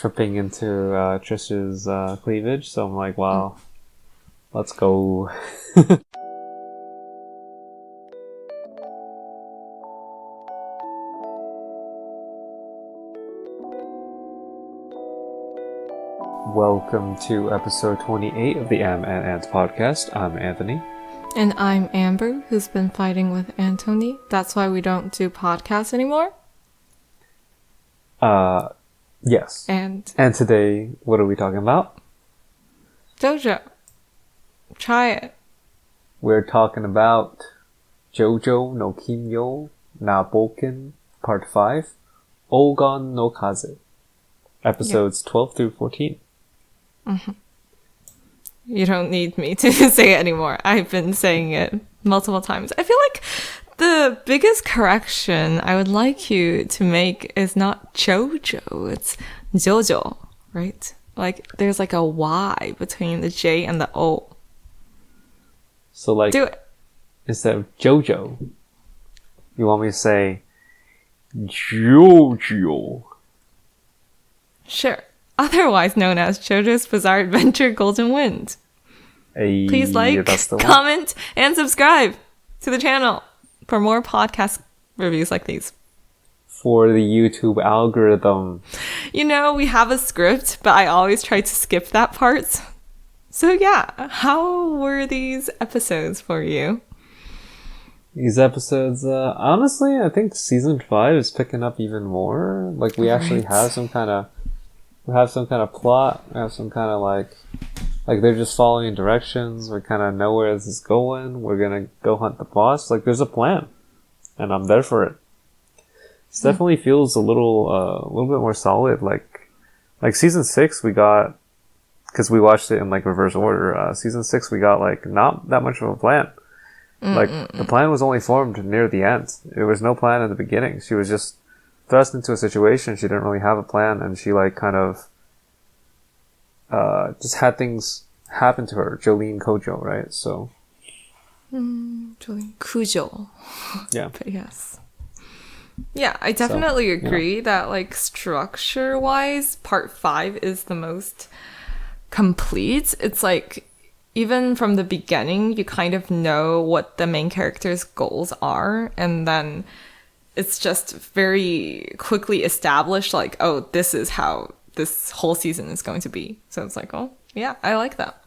tripping into Trish's cleavage. So I'm like, wow, let's go. Welcome to episode 28 of the Amb Ant Podcast. I'm Anthony. And I'm Amber, who's been fighting with Anthony. That's why we don't do podcasts anymore. Yes. And today, what are we talking about? JoJo. Try it. We're talking about JoJo no Kinyo na Boken Part 5, Ogon no Kaze. Episodes 12 through 14. Mm-hmm. You don't need me to say it anymore. I've been saying it multiple times. I feel like the biggest correction I would like you to make is not JoJo, it's JoJo, right? Like, there's like a Y between the J and the O. So, like, do it. Instead of JoJo, you want me to say JoJo? Sure. Otherwise known as JoJo's Bizarre Adventure Golden Wind. Hey, please like, comment, and subscribe to the channel for more podcast reviews like these. For the YouTube algorithm. You know, we have a script, but I always try to skip that part. So yeah, how were these episodes for you? These episodes, honestly, I think season 5 is picking up even more. Like, we actually have some kind of plot. We have some kind of like they're just following directions. We kind of know where this is going. We're gonna go hunt the boss. Like, there's a plan, and I'm there for it. This definitely feels a little bit more solid. Like season 6, we got, because we watched it in like reverse order. Season 6, we got like not that much of a plan. Like, the plan was only formed near the end. There was no plan in the beginning. She was just thrust into a situation. She didn't really have a plan, and she like kind of just had things happen to her. Jolene Kojo, right? So Jolene Kujo. Yeah. But yes. Yeah, I definitely agree that like structure wise, part 5 is the most complete. It's like, even from the beginning, you kind of know what the main character's goals are, and then it's just very quickly established, like, oh, this is how this whole season is going to be. So it's like, oh, yeah, I like that.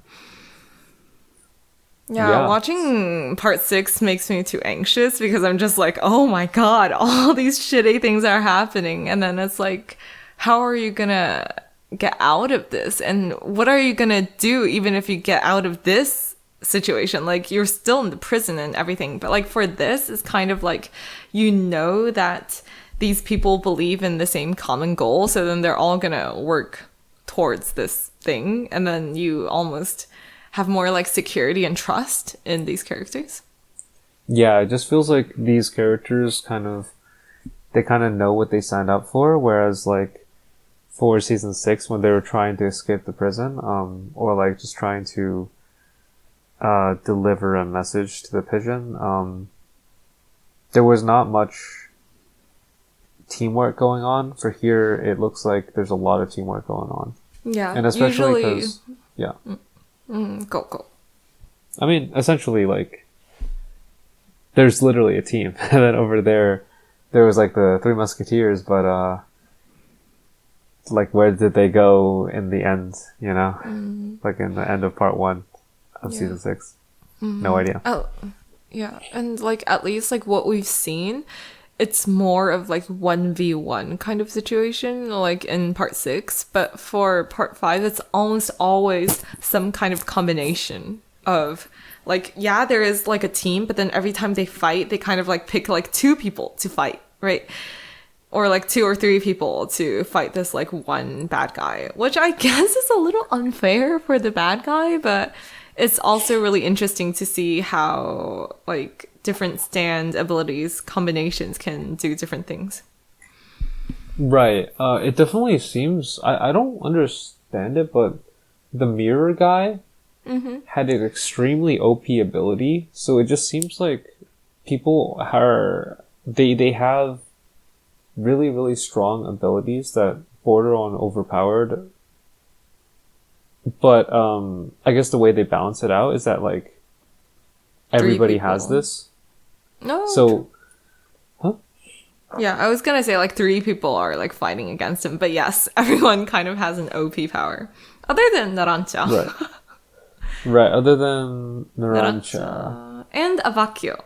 Yeah, watching part 6 makes me too anxious because I'm just like, oh my god, all these shitty things are happening. And then it's like, how are you gonna get out of this? And what are you gonna do even if you get out of this situation? Like, you're still in the prison and everything, but like for this, it's kind of like, you know that these people believe in the same common goal, so then they're all gonna work towards this thing, and then you almost have more like security and trust in these characters. Yeah, it just feels like these characters kind of know what they signed up for, whereas like for season 6, when they were trying to escape the prison, or like just trying to deliver a message to the pigeon, there was not much teamwork going on. For here, it looks like there's a lot of teamwork going on. Yeah, and especially because go. I mean, essentially, like, there's literally a team, and then over there was like the Three Musketeers, but like, where did they go in the end? You know, like in the end of part 1 of season 6. No idea. Oh, yeah, and like at least like what we've seen, it's more of like 1v1 kind of situation, like in part 6. But for part 5, it's almost always some kind of combination of like, yeah, there is like a team, but then every time they fight, they kind of like pick like 2 people to fight, right? Or like 2 or 3 people to fight this like one bad guy, which I guess is a little unfair for the bad guy, but it's also really interesting to see how like different stand abilities combinations can do different things. Right. It definitely seems, I don't understand it, but the mirror guy had an extremely OP ability, so it just seems like people they have really, really strong abilities that border on overpowered. But I guess the way they balance it out is that like everybody has this. No. So, huh? Yeah, I was gonna say like 3 people are like fighting against him, but yes, everyone kind of has an OP power, other than Narancha. Right. Right. Other than Narancha and Abakio.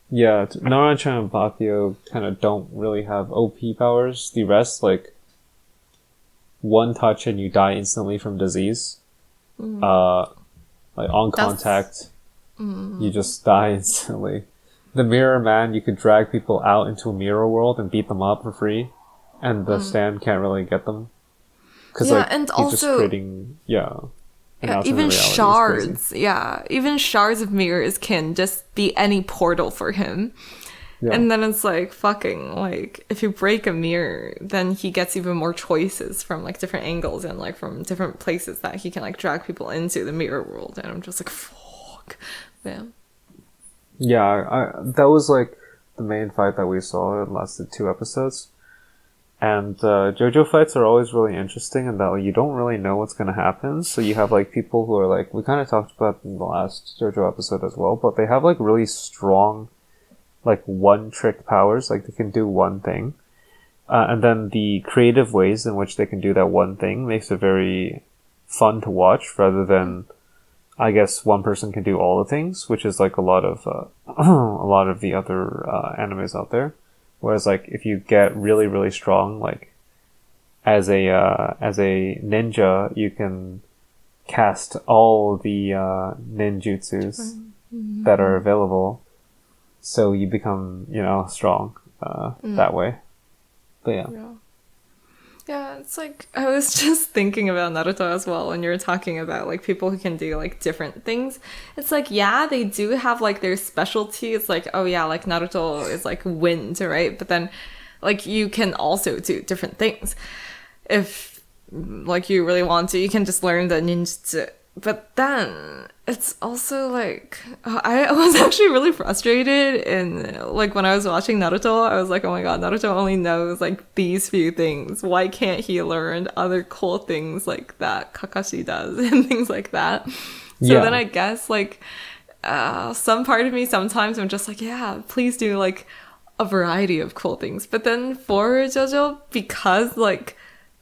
Yeah, Narancha and Bakio kind of don't really have OP powers. The rest, like, one touch and you die instantly from disease. Like, on contact, you just die instantly. The Mirror Man, you could drag people out into a mirror world and beat them up for free. And the stand can't really get them. Because, Yeah, like, and he's just also- creating, an Yeah, alternate even reality. It's shards. crazy. Yeah, even shards of mirrors can just be any portal for him. Yeah. And then it's like, fucking, like, if you break a mirror, then he gets even more choices from, like, different angles and, like, from different places that he can, like, drag people into the mirror world. And I'm just like, fuck. Yeah. Yeah, that was, like, the main fight that we saw. It lasted 2 episodes. And JoJo fights are always really interesting in that like, you don't really know what's going to happen. So you have like people who are like, we kind of talked about in the last JoJo episode as well, but they have like really strong, like one trick powers, like they can do one thing. And then the creative ways in which they can do that one thing makes it very fun to watch rather than, I guess, one person can do all the things, which is like a lot of the other animes out there. Whereas, like, if you get really, really strong, like, as a ninja, you can cast all the ninjutsus that are available. So you become, strong that way. But yeah. Yeah, it's like, I was just thinking about Naruto as well when you were talking about, like, people who can do, like, different things. It's like, yeah, they do have, like, their specialty. It's like, oh, yeah, like, Naruto is, like, wind, right? But then, like, you can also do different things. If, like, you really want to, you can just learn the ninjutsu. But then, it's also, like, I was actually really frustrated in, like, when I was watching Naruto, I was like, oh my god, Naruto only knows, like, these few things. Why can't he learn other cool things like that Kakashi does and things like that? So then I guess, like, some part of me sometimes I'm just like, yeah, please do, like, a variety of cool things. But then for JoJo, because, like,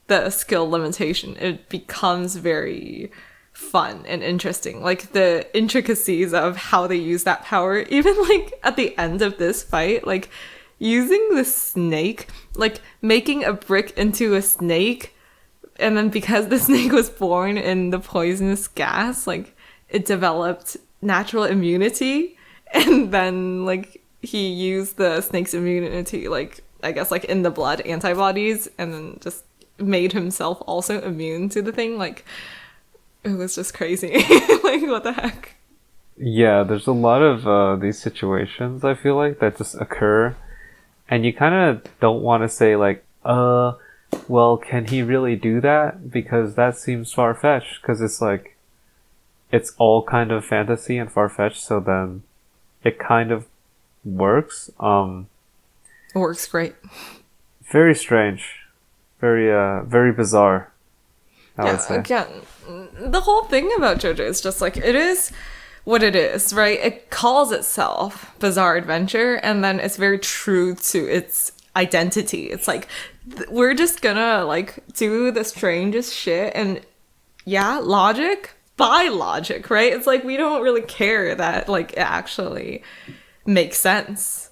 the skill limitation, it becomes very fun and interesting, like the intricacies of how they use that power. Even like at the end of this fight, like using the snake, like making a brick into a snake, and then because the snake was born in the poisonous gas, like it developed natural immunity, and then like he used the snake's immunity, like I guess like in the blood antibodies, and then just made himself also immune to the thing. Like it was just crazy. Like, what the heck? Yeah, there's a lot of these situations, I feel like, that just occur. And you kind of don't want to say, like, well, can he really do that? Because that seems far-fetched. Because it's like, it's all kind of fantasy and far-fetched, so then it kind of works. It works great. Very strange. Very bizarre, I would say. Again, the whole thing about JoJo is just like, it is what it is, right? It calls itself Bizarre Adventure, and then it's very true to its identity. It's like, we're just gonna like do the strangest shit, and yeah, logic by logic, right? It's like, we don't really care that like it actually makes sense.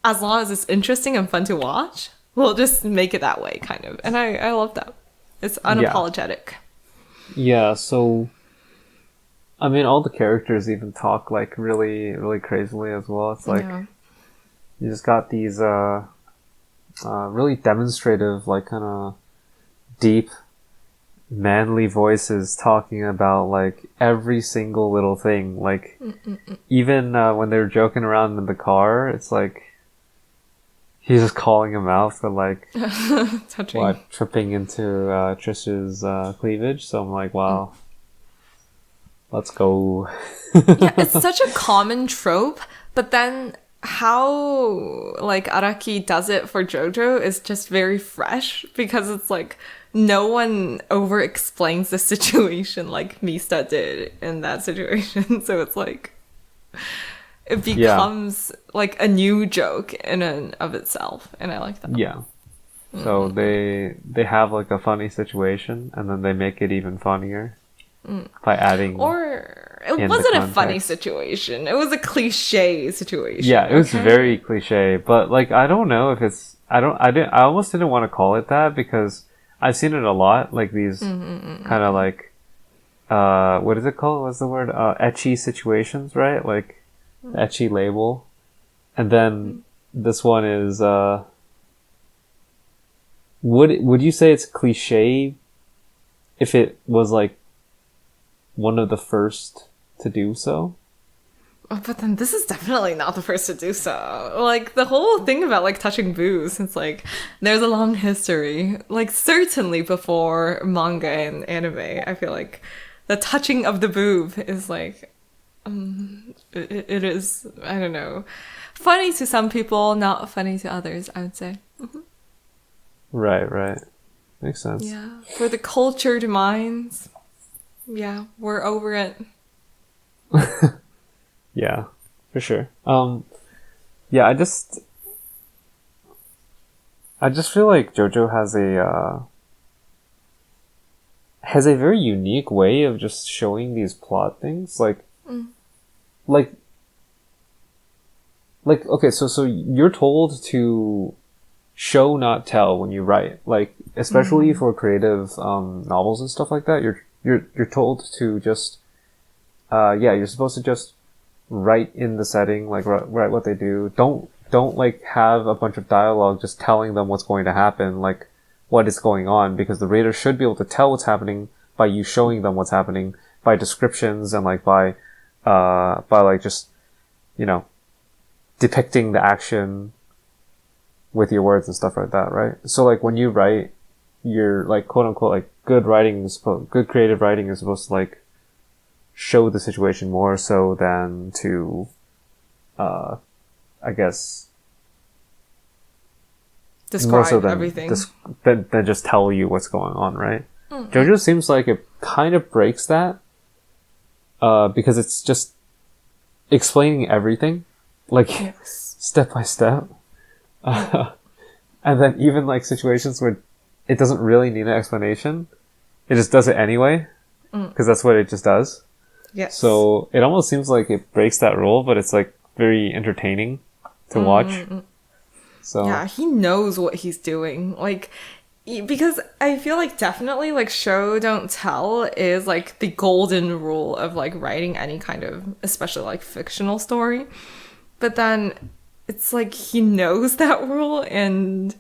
As long as it's interesting and fun to watch, we'll just make it that way, kind of. And I love that. It's unapologetic. Yeah, so I mean, all the characters even talk like really, really crazily as well. It's like you just got these really demonstrative, like kind of deep, manly voices talking about like every single little thing. Like even when they're joking around in the car, it's like he's just calling him out for like tripping into Trish's cleavage. So I'm like, wow, let's go. Yeah, it's such a common trope, but then how like Araki does it for JoJo is just very fresh because it's like no one over explains the situation like Mista did in that situation. So it's like it becomes like a new joke in and of itself, and I like that. Yeah. So they have like a funny situation, and then they make it even funnier by adding. Or it wasn't a funny situation; it was a cliche situation. Yeah, it was very cliche, but like I don't know if it's. I almost didn't want to call it that because I've seen it a lot. Like these kind of like, what is it called? What's the word? Ecchi situations, right? Like ecchi label, and then this one is. Would you say it's cliche if it was like one of the first to do so? Oh, but then this is definitely not the first to do so. Like the whole thing about like touching boobs, it's like there's a long history. Like certainly before manga and anime, I feel like the touching of the boob is like it is, I don't know, funny to some people, not funny to others, I would say. Right. Makes sense. Yeah. For the cultured minds, yeah, we're over it. Yeah, for sure. Yeah, I just feel like JoJo has a very unique way of just showing these plot things. Like okay, so you're told to show not tell when you write, like especially for creative novels and stuff like that. You're told to just you're supposed to just write in the setting, like write what they do. Don't like have a bunch of dialogue just telling them what's going to happen, like what is going on, because the reader should be able to tell what's happening by you showing them what's happening by descriptions and like by like just, you know, depicting the action with your words and stuff like that, right? So like when you write, you're like quote unquote like good creative writing is supposed to like show the situation more so than to I guess describe more so than everything than just tell you what's going on, right? JoJo seems like it kind of breaks that because it's just explaining everything like step by step. And then even like situations where it doesn't really need an explanation, it just does it anyway because that's what it just does. Yes. So it almost seems like it breaks that rule, but it's like very entertaining to watch. So yeah, he knows what he's doing. Like, because I feel like definitely like show don't tell is like the golden rule of like writing any kind of, especially like fictional story. But then it's like he knows that rule and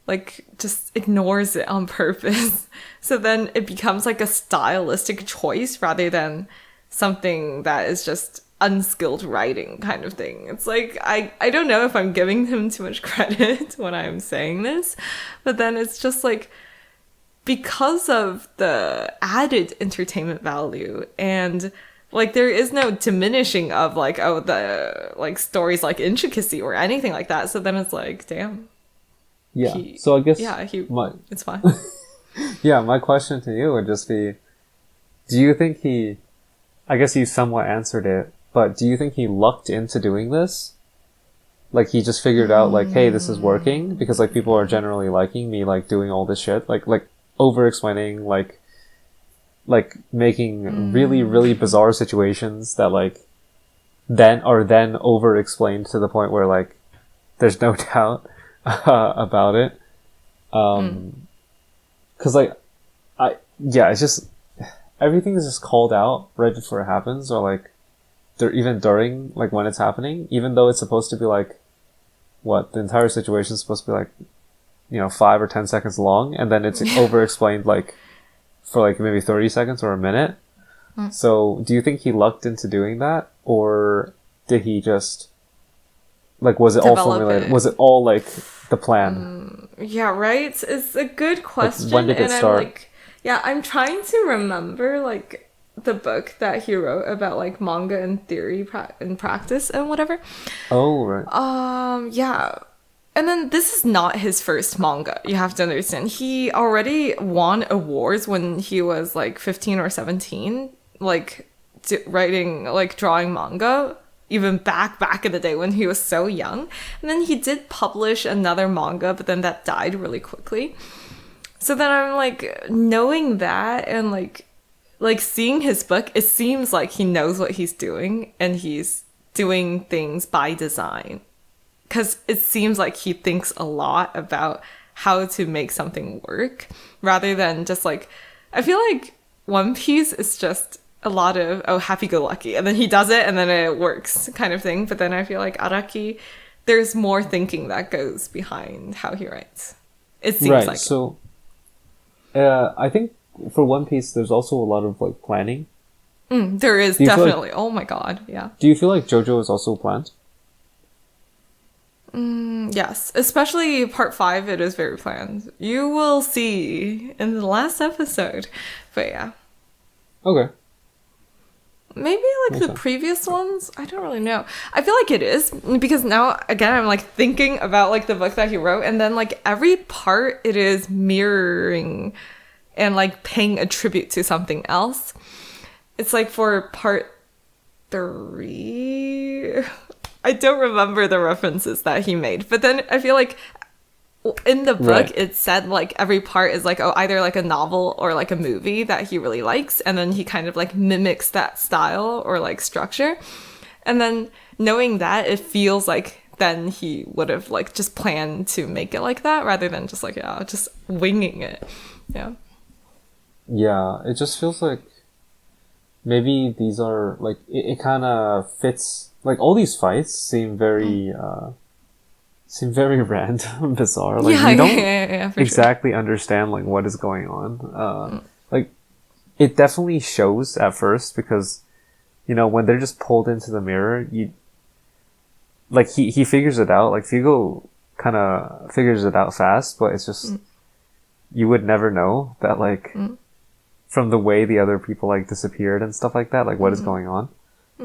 like just ignores it on purpose. So then it becomes like a stylistic choice rather than something that is just unskilled writing kind of thing. It's like I don't know if I'm giving him too much credit when I'm saying this, but then it's just like because of the added entertainment value and like there is no diminishing of like the like stories like intricacy or anything like that. So then it's like damn. Yeah. So I guess it's fine. Yeah, my question to you would just be, do you think I guess you somewhat answered it, but do you think he lucked into doing this? Like he just figured out like, hey, this is working because like people are generally liking me like doing all this shit, like over explaining, like making really, really bizarre situations that like then over explained to the point where like there's no doubt about it. Cause like it's just everything is just called out right before it happens, or like even during like when it's happening, even though it's supposed to be like the entire situation is supposed to be like, you know, 5 or 10 seconds long, and then it's over explained like for like maybe 30 seconds or a minute. So do you think he lucked into doing that, or did he just like was it all formulated? Was it all like the plan? Yeah, right. It's a good question. Like, when did it start? I'm trying to remember like the book that he wrote about like manga and theory and practice and whatever. Oh, right. Yeah. And then this is not his first manga. You have to understand. He already won awards when he was like 15 or 17, like writing, like drawing manga, even back in the day when he was so young. And then he did publish another manga, but then that died really quickly. So then I'm like, knowing that and like seeing his book, it seems like he knows what he's doing and he's doing things by design. Because it seems like he thinks a lot about how to make something work rather than just like, I feel like One Piece is just a lot of, oh, happy-go-lucky. And then he does it and then it works kind of thing. But then I feel like Araki, there's more thinking that goes behind how he writes. It seems right, like. So I think for One Piece, there's also a lot of like planning. There is definitely. Oh my god, yeah. Do you feel like JoJo is also planned? Yes, especially part 5, it is very planned. You will see in the last episode. But yeah. Okay. Maybe like the previous ones? I don't really know. I feel like it is because now, again, I'm like thinking about like the book that he wrote and then like every part it is mirroring and like paying a tribute to something else. It's like for part 3... I don't remember the references that he made, but then I feel like in the book it said like every part is like either like a novel or like a movie that he really likes, and then he kind of like mimics that style or like structure. And then knowing that, it feels like then he would have like just planned to make it like that rather than just like just winging it. Yeah, it just feels like maybe these are like it kind of fits. Like all these fights seem very random, bizarre. Like you don't exactly understand like what is going on. Like it definitely shows at first because when they're just pulled into the mirror, he figures it out. Like Fugo kind of figures it out fast, but it's just you would never know that like from the way the other people like disappeared and stuff like that. Like what is going on?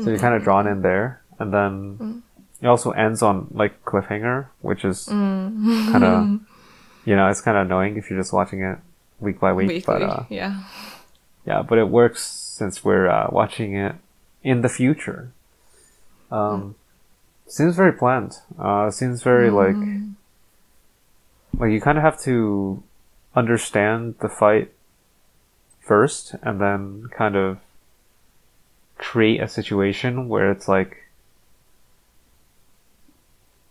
So you're kind of drawn in there. And then it also ends on like cliffhanger, which is kind of, it's kind of annoying if you're just watching it week by week. Weekly, but yeah, but it works since we're watching it in the future. Seems very planned. Seems very like you kind of have to understand the fight first, and then kind of create a situation where it's like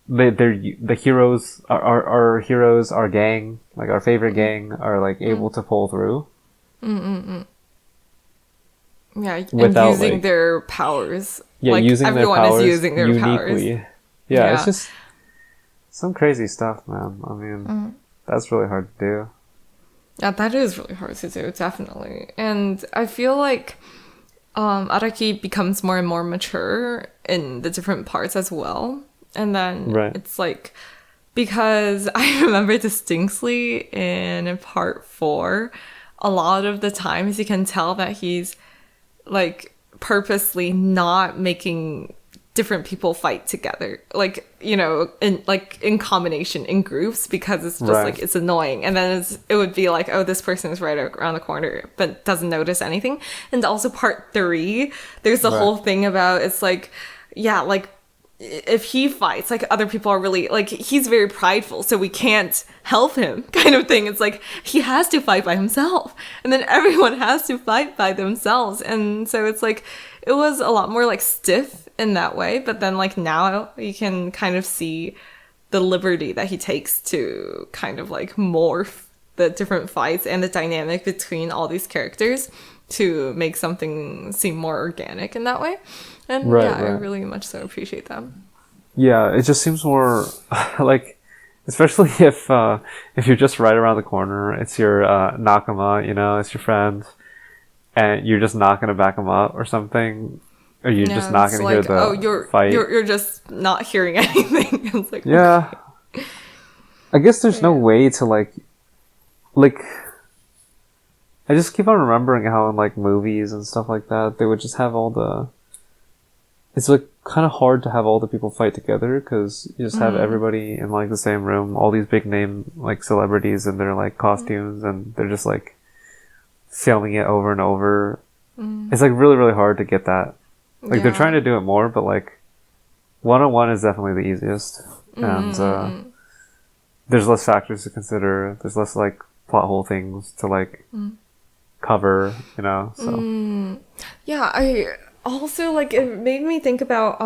the heroes, our heroes, our gang, like our favorite gang, are like able to pull through. Yeah, and without, using like, their powers. Yeah, like, using their powers everyone is using their uniquely. powers. Yeah, it's just some crazy stuff, man. I mean, that's really hard to do. Yeah, that is really hard to do, definitely. And I feel like Araki becomes more and more mature in the different parts as well. And then it's like, because I remember distinctly in part 4, a lot of the times you can tell that he's like purposely not making different people fight together, like, in combination in groups, because it's just like it's annoying. And then it would be like, oh, this person is right around the corner but doesn't notice anything. And also part 3, there's the whole thing about, it's like, like if he fights, like other people are really like, he's very prideful, so we can't help him kind of thing. It's like he has to fight by himself, and then everyone has to fight by themselves. And so it's like it was a lot more like stiff in that way. But then like now you can kind of see the liberty that he takes to kind of like morph the different fights and the dynamic between all these characters to make something seem more organic in that way. And I really much so appreciate them. Yeah, it just seems more like, especially if you're just right around the corner, it's your nakama, it's your friend, and you're just not gonna back him up or something, or you're just not gonna hear the fight. You're just not hearing anything. It's like, I guess there's no way to like I just keep on remembering how in like movies and stuff like that, they would just have all the. It's like kind of hard to have all the people fight together because you just have everybody in like the same room, all these big name like celebrities in their like costumes, and they're just like filming it over and over. It's like really, really hard to get that. Like they're trying to do it more, but like one-on-one is definitely the easiest, and there's less factors to consider. There's less like plot hole things to like cover, you know. So yeah, I also like it made me think about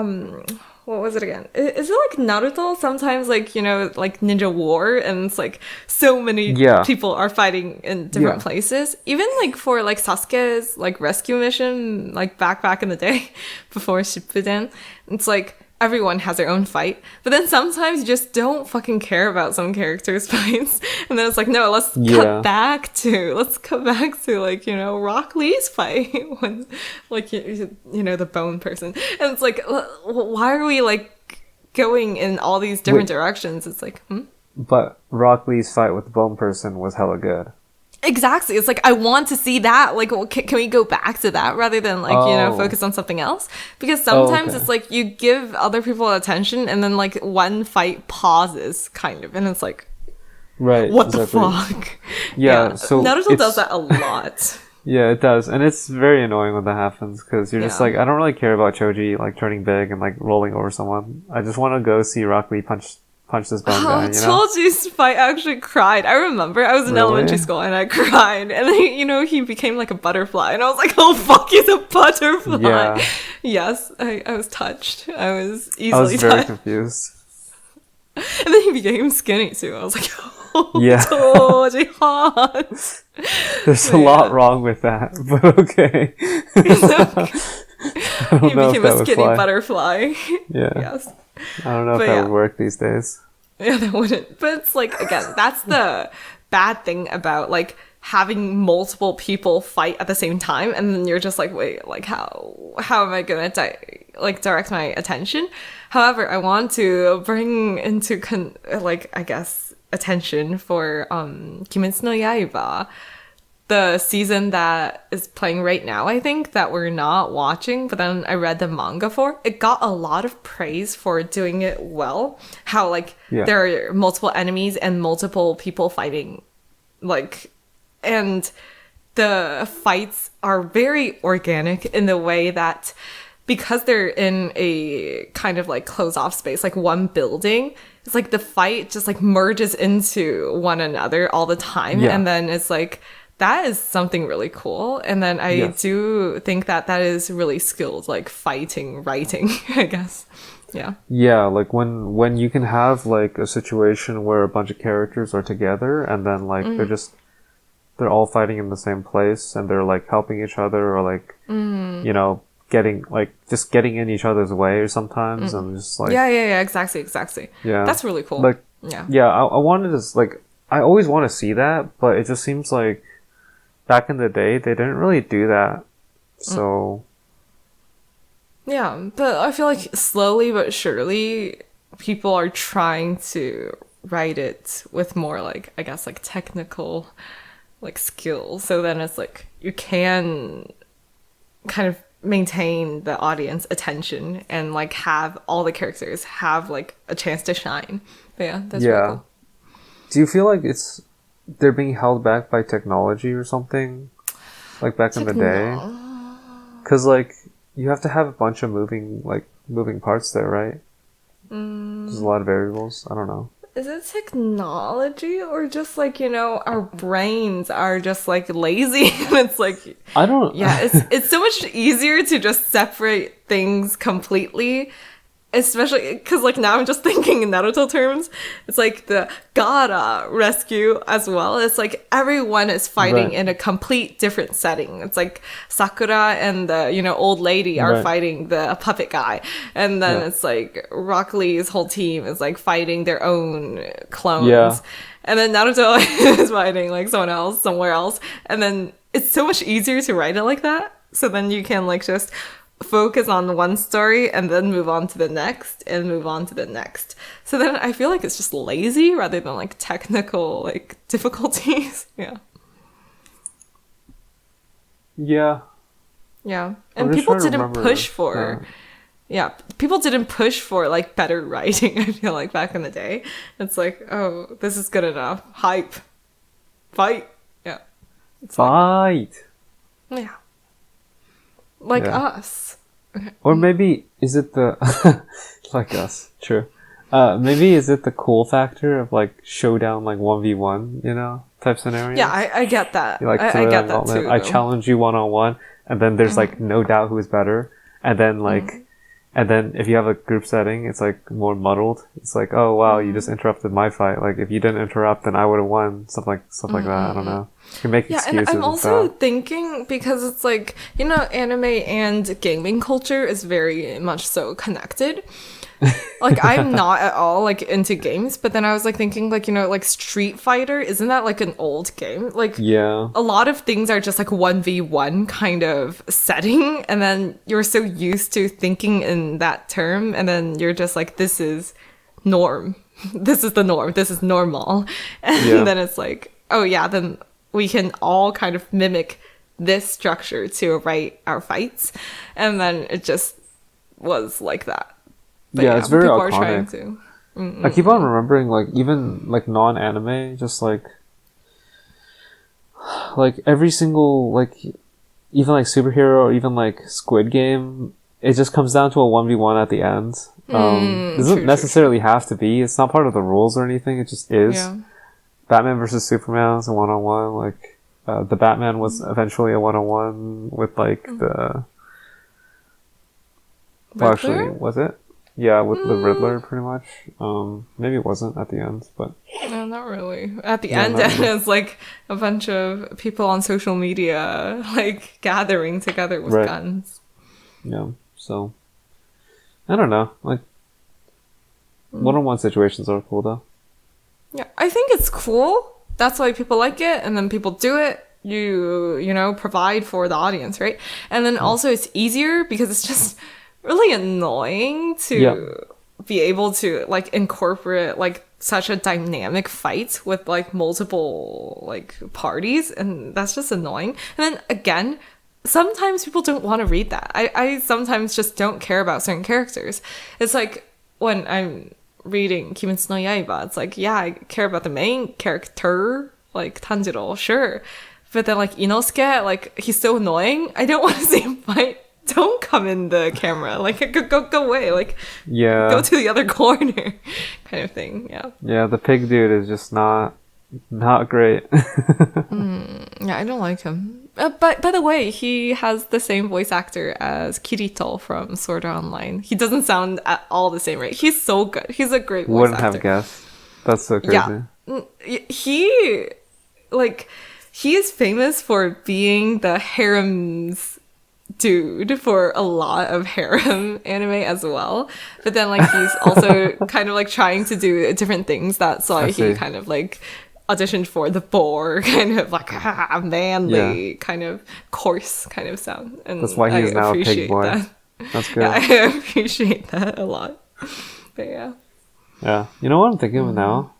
what was it again? Is it like Naruto? Sometimes like, you know, like Ninja War, and it's like so many people are fighting in different places. Even like for like Sasuke's like rescue mission, like back in the day before Shippuden, it's like everyone has their own fight. But then sometimes you just don't fucking care about some characters' fights. And then it's like, no, let's cut back to like, you know, Rock Lee's fight when like, you know, the bone person. And it's like, why are we like going in all these different directions? It's like, But Rock Lee's fight with the bone person was hella good. Exactly. It's like, I want to see that. Like, well, can we go back to that rather than like, you know, focus on something else? Because sometimes it's like you give other people attention and then like one fight pauses kind of. And it's like, what the fuck? Yeah. So Naruto does that a lot. Yeah, it does. And it's very annoying when that happens because you're just like, I don't really care about Choji like turning big and like rolling over someone. I just want to go see Rock Lee punch this bone guy, you know? Choji's fight, I actually cried. I remember I was in elementary school and I cried. And then, you know, he became like a butterfly. And I was like, oh, fuck, he's a butterfly. Yeah. Yes, I was touched. I was easily touched. I was very confused. And then he became skinny too. I was like, oh, Choji hot. There's a lot wrong with that, but okay. He became a skinny butterfly. Yeah. Yes. I don't know if that would work these days. Yeah, that wouldn't. But it's like, again, that's the bad thing about like having multiple people fight at the same time, and then you're just like, wait, like how am I gonna direct my attention? However, I want to bring into I guess attention for Kimetsu no Yaiba, the season that is playing right now, I think, that we're not watching, but then I read the manga for. It got a lot of praise for doing it well. How, like, there are multiple enemies and multiple people fighting. Like, and the fights are very organic in the way that because they're in a kind of, like, closed-off space, like one building, it's like the fight just, like, merges into one another all the time. And then it's like, that is something really cool. And then I do think that is really skilled, like writing, I guess. Yeah. Yeah, like when you can have like a situation where a bunch of characters are together and then like they're all fighting in the same place and they're like helping each other or like, you know, getting in each other's way sometimes and just like. Yeah, exactly. Yeah. That's really cool. Like, I wanted to like, I always want to see that, but it just seems like back in the day, they didn't really do that. So. Yeah, but I feel like slowly but surely, people are trying to write it with more, like, I guess, like, technical, like, skills. So then it's like, you can kind of maintain the audience attention and, like, have all the characters have, like, a chance to shine. But yeah, that's really cool. Do you feel like they're being held back by technology or something, like back in the day? Because like you have to have a bunch of moving parts there, right? There's a lot of variables. I don't know. Is it technology or just like, you know, our brains are just like lazy and it's like I don't. Yeah, it's so much easier to just separate things completely. Especially because, like, now I'm just thinking in Naruto terms. It's like the Gaara rescue as well. It's like everyone is fighting in a complete different setting. It's like Sakura and the, you know, old lady are fighting the puppet guy. And then it's like Rock Lee's whole team is like fighting their own clones. Yeah. And then Naruto is fighting like someone else somewhere else. And then it's so much easier to write it like that. So then you can like just focus on one story and then move on to the next and move on to the next. So then I feel like it's just lazy rather than like technical like difficulties. Yeah. Yeah. Yeah. I'm And just people trying to didn't remember. push for yeah, people didn't push for like better writing, I feel like back in the day. It's like, oh, this is good enough. Hype. Fight. Yeah. It's Fight! like, yeah. Like Yeah. us. Or maybe, is it the... like us, true. Maybe is it the cool factor of like showdown, like 1v1, you know, type scenario? Yeah, I get that. You like I throw get down that gauntlet, too. I though. challenge you one-on-one, and then there's like no doubt who's better. And then like, and then if you have a group setting, it's like more muddled. It's like, oh wow, you just interrupted my fight. Like if you didn't interrupt, then I would have won. Stuff like that. I don't know. You can make Yeah, excuses and I'm also stuff. thinking because it's like, you know, anime and gaming culture is very much so connected. Like I'm not at all like into games, but then I was like thinking like, you know, like Street Fighter, isn't that like an old game? Like Yeah. a lot of things are just like 1v1 kind of setting, and then you're so used to thinking in that term, and then you're just like, this is norm. This is the norm. This is normal. And Yeah. then it's like, oh yeah, then we can all kind of mimic this structure to write our fights. And then it just was like that. But Yeah, it's very people are trying iconic. to. I keep on remembering, like, even, like, non-anime, just, like, every single, like, even, like, superhero or even, like, Squid Game, it just comes down to a 1v1 at the end. Doesn't true, necessarily have to be. It's not part of the rules or anything. It just is. Yeah. Batman versus Superman is a one-on-one. Like, the Batman was eventually a one-on-one with, like, the... Well, actually, Riddler? was it? Yeah, with the Riddler, pretty much. Maybe it wasn't at the end, but... No, not really. At the Yeah, end, not and really. it's like a bunch of people on social media, like, gathering together with Right. guns. Yeah, so... I don't know. Like, one-on-one situations are cool, though. Yeah, I think it's cool. That's why people like it, and then people do it. You know, provide for the audience, right? And then also it's easier because it's just really annoying to Yeah. be able to like incorporate like such a dynamic fight with like multiple like parties, and that's just annoying. And then again, sometimes people don't want to read that. I sometimes just don't care about certain characters. It's like when I'm reading Kimetsu no Yaiba, it's like, yeah, I care about the main character, like Tanjiro, sure. But then like Inosuke, like he's so annoying. I don't want to see him fight. Don't come in the camera. Like go away. Like Yeah. go to the other corner, kind of thing. Yeah. Yeah, the pig dude is just not great. Yeah, I don't like him. But by the way, he has the same voice actor as Kirito from Sword Art Online. He doesn't sound at all the same, right? He's so good. He's a great voice Wouldn't actor. have guessed. That's so crazy. Yeah. He is famous for being the harem's dude for a lot of harem anime as well. But then like he's also kind of like trying to do different things. That's why I he see. kind of like auditioned for the boar kind of like manly kind of coarse kind of sound. And That's why he is I now a pig appreciate boy. that. That's good. Yeah, I appreciate that a lot. But yeah. Yeah. You know what I'm thinking of now?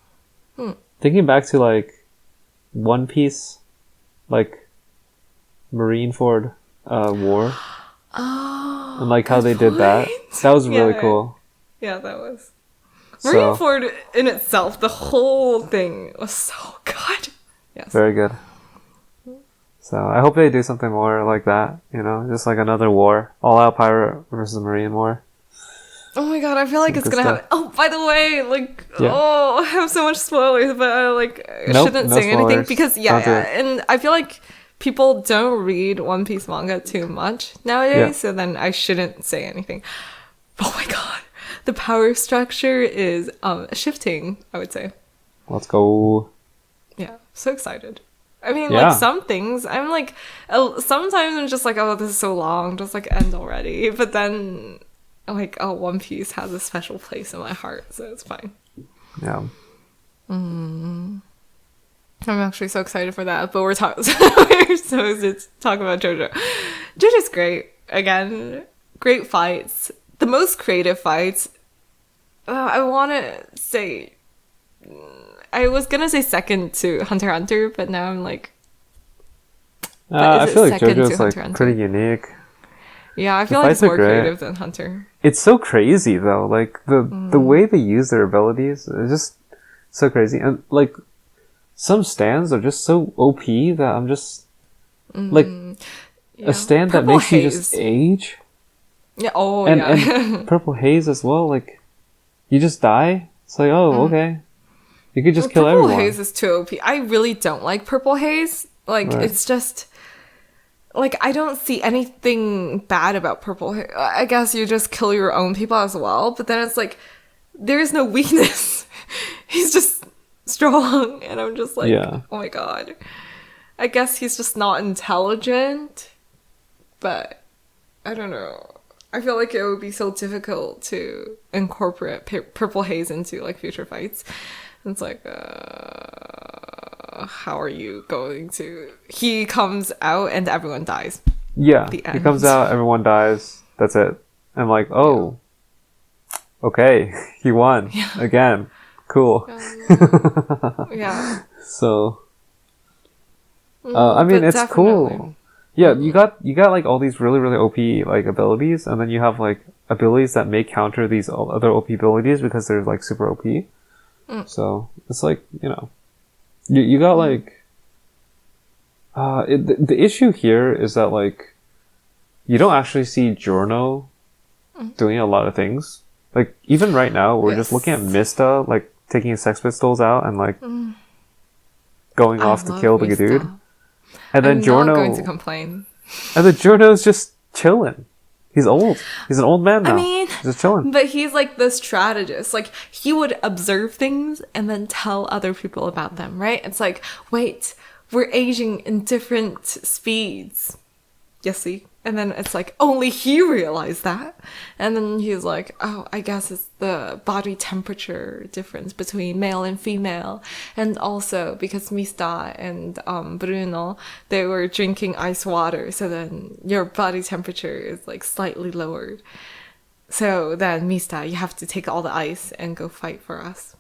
Hmm. Thinking back to, like, One Piece, like, Marineford War, Oh, and, like, how good they did that. point. That was really Yeah. cool. Yeah, that was. So- Marineford in itself, the whole thing was so good. Yes. Very good. So, I hope they do something more like that, you know? Just, like, another war. All-out pirate versus marine war. Oh my god, I feel like Some it's good gonna stuff. happen. Oh, by the way, like, Yeah. oh, I have so much spoilers, but I Nope, shouldn't no say anything spoilers. because Don't do it. and I feel like people don't read One Piece manga too much nowadays, Yeah. so then I shouldn't say anything. Oh my god, the power structure is shifting, I would say. Let's go. Yeah, so excited. I mean, Yeah. like some things, I'm like, sometimes I'm just like, oh, this is so long, just like end already. But then, like, oh, One Piece has a special place in my heart, so it's fine. Yeah. I'm actually so excited for that. But we're supposed to talk about JoJo. JoJo's great. Again, great fights. The most creative fights. I want to say. I was gonna say second to Hunter x Hunter, but now I'm like, But I is it feel like second to JoJo's like Hunter x Hunter? pretty unique. Yeah, I The feel like it's fights are more great. creative than Hunter. It's so crazy though. Like the way they use their abilities is just so crazy. And like some stands are just so OP that I'm just like a stand that Purple makes you Haze. just age. Yeah. Oh, And yeah. and Purple Haze as well. Like you just die. It's like, oh, okay. You could just kill Purple everyone. Haze is too OP. I really don't like Purple Haze. Like, Right. it's just... Like, I don't see anything bad about Purple Haze. I guess you just kill your own people as well, but then it's like, there is no weakness. He's just strong, and I'm just like, Yeah. oh my god. I guess he's just not intelligent, but I don't know. I feel like it would be so difficult to incorporate Purple Haze into, like, future fights. It's like, how are you going to... He comes out and everyone dies. Yeah. The He end. comes out, everyone dies. That's it. I'm like, oh, okay. He won again. Cool. Yeah. So, I mean, But it's cool. definitely. Yeah, you got like all these really really OP like abilities, and then you have like abilities that may counter these other OP abilities because they're like super OP. So it's like, you know, you got like the issue here is that like you don't actually see Giorno doing a lot of things. Like even right now, we're just looking at Mista like taking his Sex Pistols out and like going off to love kill the Mista. dude. And then I'm Giorno, not going to complain. and then Giorno's just chilling. He's old. He's an old man now. I mean, He's just chilling. but he's like the strategist. Like, he would observe things and then tell other people about them, right? It's like, wait, we're aging in different speeds. You see? And then it's like, only he realized that. And then he's like, oh, I guess it's the body temperature difference between male and female. And also because Mista and Bruno, they were drinking ice water. So then your body temperature is like slightly lowered. So then Mista, you have to take all the ice and go fight for us.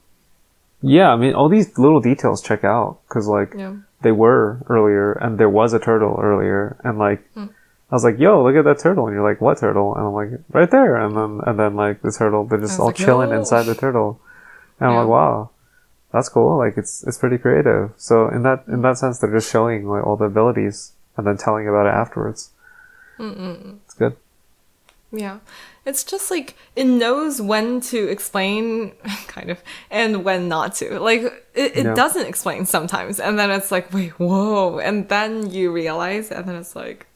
Yeah, I mean, all these little details check out because like Yeah. they were earlier, and there was a turtle earlier, and like I was like, "Yo, look at that turtle!" And you're like, "What turtle?" And I'm like, "Right there!" And then like the turtle, they're just was all like, chilling "No." inside the turtle, and I'm Yeah. like, "Wow, that's cool!" Like it's pretty creative. So in that sense, they're just showing like all the abilities and then telling about it afterwards. It's good. Yeah. It's just like, it knows when to explain, kind of, and when not to. Like, it Yeah. doesn't explain sometimes. And then it's like, wait, whoa. And then you realize, and then it's like,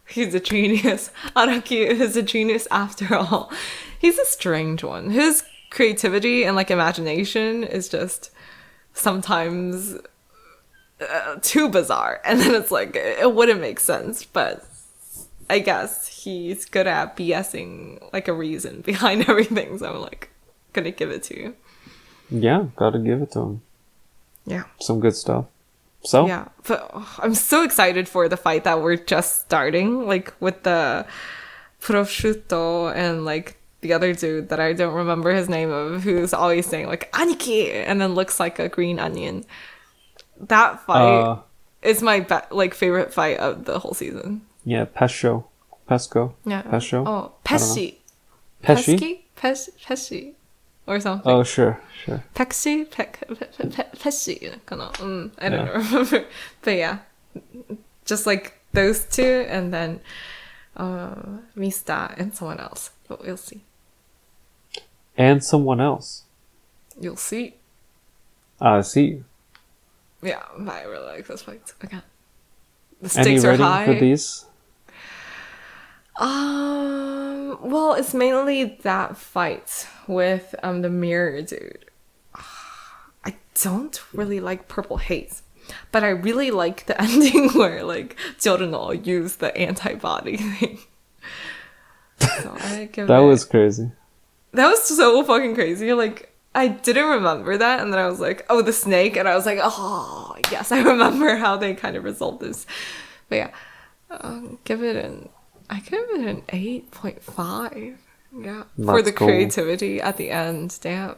he's a genius. Araki is a genius after all. He's a strange one. His creativity and, like, imagination is just sometimes too bizarre. And then it's like, it wouldn't make sense, but I guess he's good at BSing like a reason behind everything, so I'm like gonna give it to you. Yeah, gotta give it to him. Yeah. Some good stuff. So Yeah. But I'm so excited for the fight that we're just starting, like with the prosciutto and like the other dude that I don't remember his name of, who's always saying like Aniki and then looks like a green onion. That fight is my favorite fight of the whole season. yeah, Pesco. Yeah. Pesco. Oh, Pesci. Pesci. Pesci. Or something. Oh, sure. Pesci? Pesci. I don't remember. But yeah. Just like those two, and then Mista and someone else. But we'll see. And someone else. You'll see. See. Yeah, I really like this fight. Again. The Any stakes are rating high. for these? Well, it's mainly that fight with the mirror dude. I don't really like Purple Haze, but I really like the ending where like Giorno used the antibody thing. So I give That it... was crazy. That was so fucking crazy. Like, I didn't remember that, and then I was like, oh, the snake, and I was like, oh, yes, I remember how they kind of resolved this. But yeah, I give it an 8.5. Yeah, for That's the cool. creativity at the end. Damn.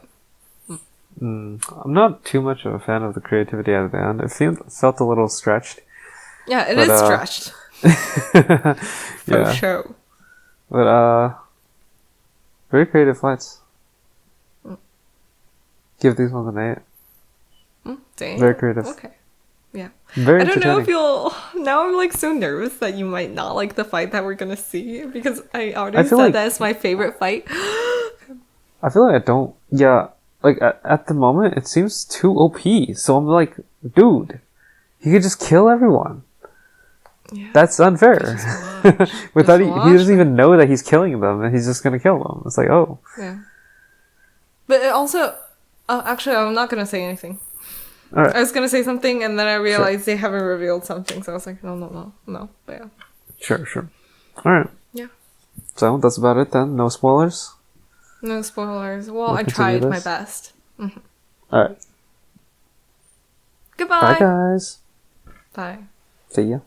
I'm not too much of a fan of the creativity at the end. It felt a little stretched. Yeah, it But, is stretched. For yeah. sure. But very creative fights. Give these ones an 8. Dang. Very creative. Okay. Yeah. Very I don't know if entertaining. you'll. Now I'm like so nervous that you might not like the fight that we're gonna see because I already I feel said like- that it's my favorite fight. I feel like I don't. Yeah, like at the moment, it seems too OP. So I'm like, dude, he could just kill everyone. Yeah. That's unfair. Without Just he doesn't even know that he's killing them, and he's just gonna kill them. It's like, oh, Yeah. But it also, actually, I'm not gonna say anything. all right, I was gonna say something, and then I realized they haven't revealed something, so I was like, no. But yeah. sure. All right. Yeah. So that's about it then. No spoilers. No spoilers. Well, We'll I continue tried my this. best. All right. Goodbye. Bye, guys. Bye. See ya.